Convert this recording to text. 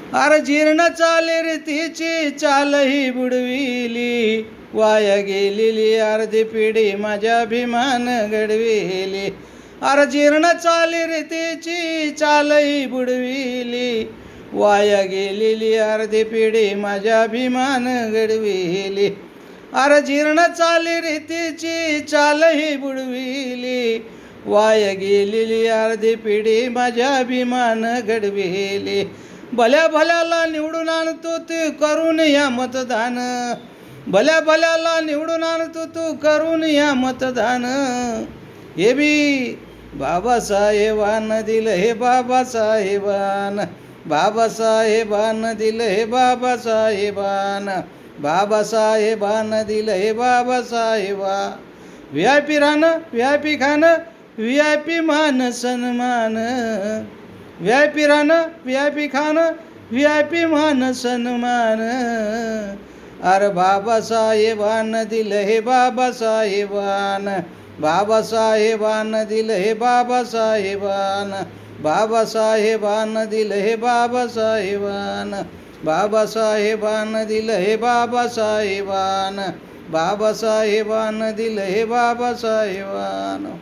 अरे जीर्ण चाले रे तिची चालही बुडविली, वाया गेलेली अर्धी पिढी माझ्या अभिमान घडविली. अरे जीर्ण चाले रे तिची चालही बुडविली, वाया गेलेली अर्धी पिढी माझ्या अभिमान घडविली. अरे जीर्ण चाले रे तिची चालही बुडविली, वाया गेलेली अर्धी पिढी माझ्या अभिमान घडविली. भल्या भल्याला निवडून आणतो तू करून या मतदान, भल्या भल्याला निवडून आणतो तू करून या मतदान. हे बी बाबासाहेबानं दिलं हे बाबासाहेबानं, बाबासाहेबानं दिलं हे बाबासाहेबानं, बाबासाहेबानं दिलं हे बाबासाहेबा. व्ही आय पी राहणं, व्ही आय पी खाणं, व्ही आय पी मान सन्मान, व्ही आय पी राहणं, व्ही आय पी खाणं, व्ही आय पी मान सन्मान. अरे बाबासाहेबानं दिलं हे बाबासाहेबानं, बाबासाहेबानं दिलं हे बाबासाहेबानं, बाबासाहेबानं दिलं हे बाबासाहेबानं, बाबासाहेबानं दिलं हे बाबासाहेबानं, बाबासाहेबानं दिलं हे बाबासाहेबानं.